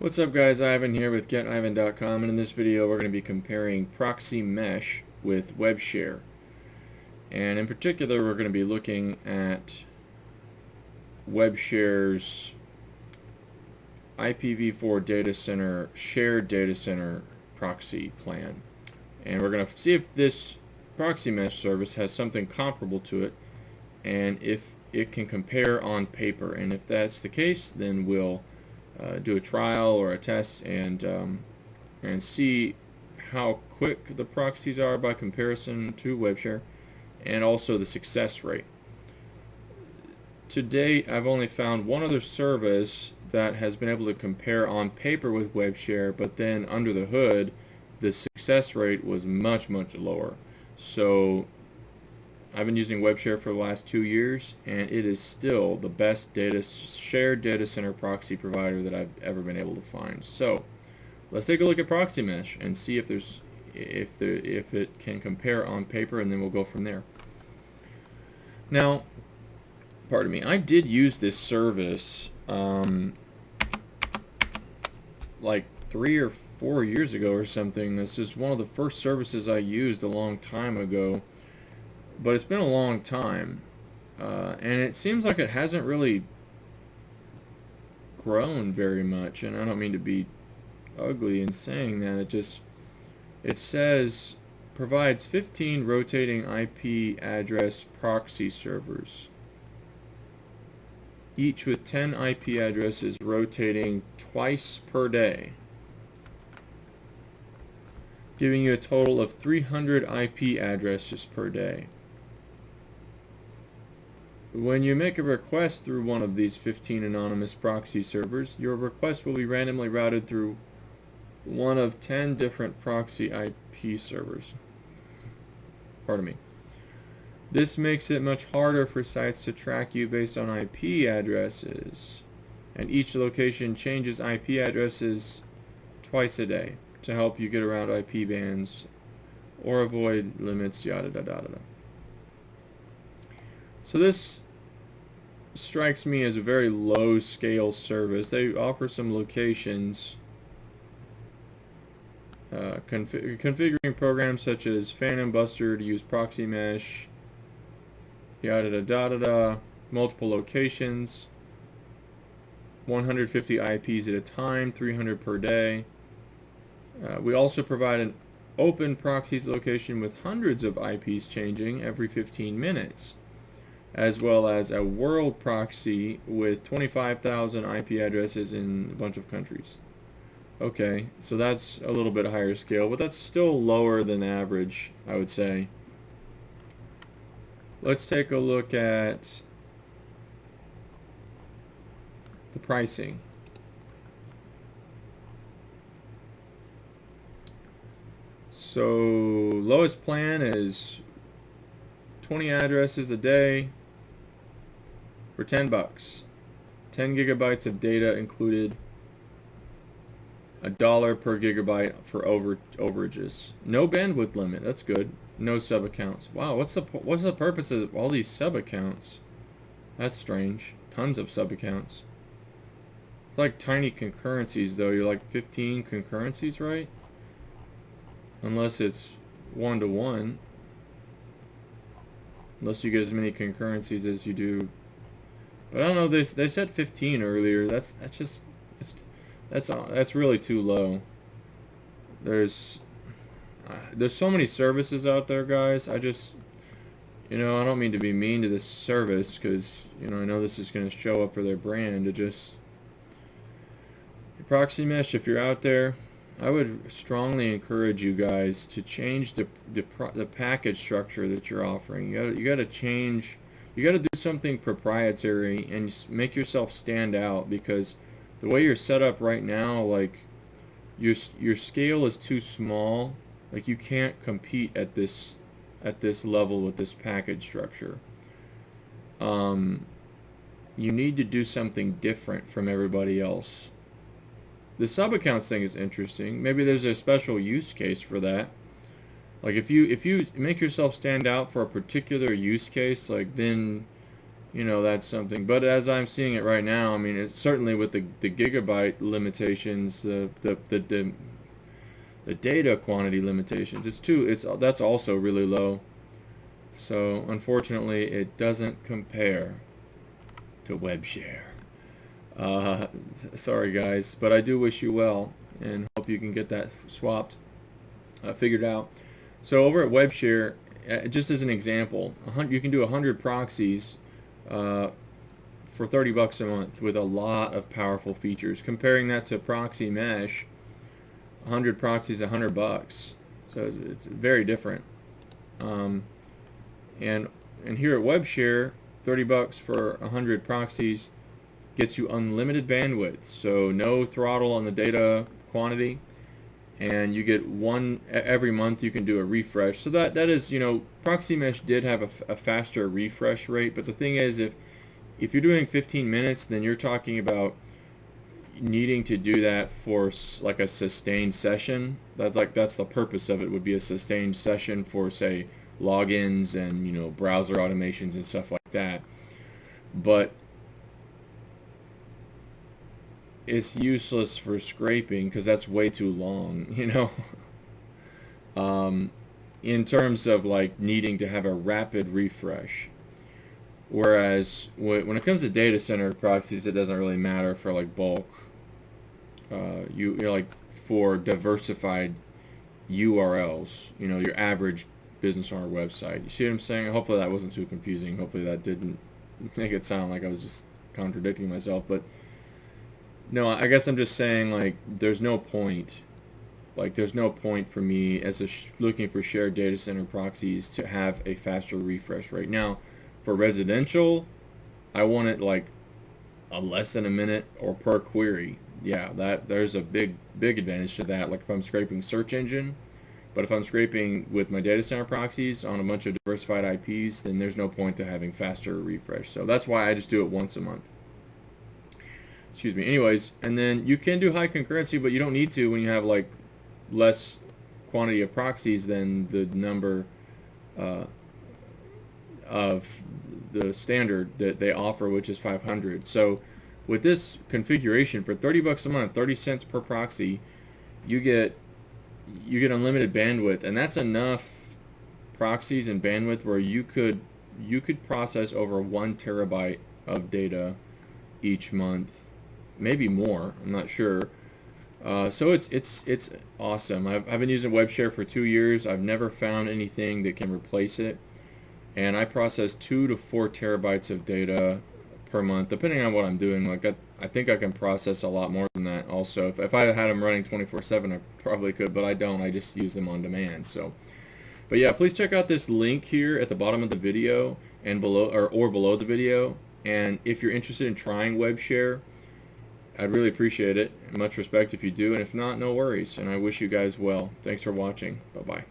What's up guys, Ivan here with getivan.com, and in this video we're going to be comparing ProxyMesh with Webshare. And in particular we're going to be looking at Webshare's IPv4 data center, shared data center proxy plan. And we're going to see if this ProxyMesh service has something comparable to it and if it can compare on paper. And if that's the case, then we'll do a trial or a test and see how quick the proxies are by comparison to Webshare, and also the success rate. To date, I've only found one other service that has been able to compare on paper with Webshare, but then under the hood the success rate was much lower. So I've been using Webshare for the last 2 years, and it is still the best shared data center proxy provider that I've ever been able to find. So let's take a look at ProxyMesh and see if it can compare on paper, and then we'll go from there. Now, pardon me, I did use this service like 3 or 4 years ago or something. This is one of the first services I used a long time ago. But it's been a long time, and it seems like it hasn't really grown very much. And I don't mean to be ugly in saying that. It says provides 15 rotating IP address proxy servers, each with 10 IP addresses rotating twice per day, giving you a total of 300 IP addresses per day. When you make a request through one of these 15 anonymous proxy servers, your request will be randomly routed through one of 10 different proxy IP servers. Pardon me. This makes it much harder for sites to track you based on IP addresses, and each location changes IP addresses twice a day to help you get around IP bans or avoid limits, yada da da da da. So this strikes me as a very low scale service. They offer some locations, configuring programs such as Phantom Buster to use ProxyMesh, yada da da da da, multiple locations, 150 IPs at a time, 300 per day. We also provide an open proxies location with hundreds of IPs changing every 15 minutes. As well as a world proxy with 25,000 IP addresses in a bunch of countries. Okay, so that's a little bit higher scale, but that's still lower than average, I would say. Let's take a look at the pricing. So lowest plan is 20 addresses a day for $10. 10 gigabytes of data included. $1 per gigabyte for overages. No bandwidth limit. That's good. No sub accounts. Wow, what's the purpose of all these sub accounts? That's strange. Tons of sub accounts. It's like tiny concurrencies though. You're like 15 concurrencies, right? Unless it's 1-to-1. Unless you get as many concurrencies as you do. But I don't know. They said 15 earlier. That's really too low. There's so many services out there, guys. I don't mean to be mean to this service, because I know this is going to show up for their brand. ProxyMesh, if you're out there, I would strongly encourage you guys to change the package structure that you're offering. You got to change. You got to do something proprietary and make yourself stand out, because the way you're set up right now, like your scale is too small. Like you can't compete at this level with this package structure. You need to do something different from everybody else. The sub accounts thing is interesting. Maybe there's a special use case for that. Like if you make yourself stand out for a particular use case, like then you know, that's something. But as I'm seeing it right now, I mean, it's certainly with the gigabyte limitations, the data quantity limitations, that's also really low. So unfortunately, it doesn't compare to Webshare. Sorry guys, but I do wish you well and hope you can get that swapped, figured out. So over at Webshare, just as an example, you can do 100 proxies for 30 bucks a month with a lot of powerful features. Comparing that to ProxyMesh, 100 proxies, 100 bucks. So it's very different. Um, and here at Webshare, 30 bucks for 100 proxies gets you unlimited bandwidth, so no throttle on the data quantity, and you get one every month. You can do a refresh. So that is, you know, ProxyMesh did have a faster refresh rate, but the thing is, if you're doing 15 minutes, then you're talking about needing to do that for like a sustained session. That's the purpose of it, would be a sustained session for, say, logins and, you know, browser automations and stuff like that. But it's useless for scraping because that's way too long, you know. In terms of like needing to have a rapid refresh. Whereas when it comes to data center proxies, it doesn't really matter for like bulk. You're like for diversified URLs, you know, your average business owner website. You see what I'm saying? Hopefully that wasn't too confusing. Hopefully that didn't make it sound like I was just contradicting myself. But no, I guess I'm just saying, like, there's no point. Like, there's no point for me as looking for shared data center proxies to have a faster refresh rate. Now, for residential, I want it like a less than a minute or per query. Yeah, there's a big advantage to that. Like if I'm scraping search engine, but if I'm scraping with my data center proxies on a bunch of diversified IPs, then there's no point to having faster refresh. So that's why I just do it once a month. Excuse me. Anyways, and then you can do high concurrency, but you don't need to when you have like less quantity of proxies than the number of the standard that they offer, which is 500. So with this configuration, for 30 bucks a month, 30 cents per proxy, you get unlimited bandwidth, and that's enough proxies and bandwidth where you could process over 1 terabyte of data each month, maybe more. I'm not sure. So it's awesome. I've been using Webshare for 2 years. I've never found anything that can replace it, and I process 2 to 4 terabytes of data per month, depending on what I'm doing. Like I think I can process a lot more than that. Also, if I had them running 24/7, I probably could, but I don't. I just use them on demand. So, but yeah, please check out this link here at the bottom of the video and below or below the video. And if you're interested in trying Webshare, I'd really appreciate it. Much respect if you do, and if not, no worries. And I wish you guys well. Thanks for watching. Bye-bye.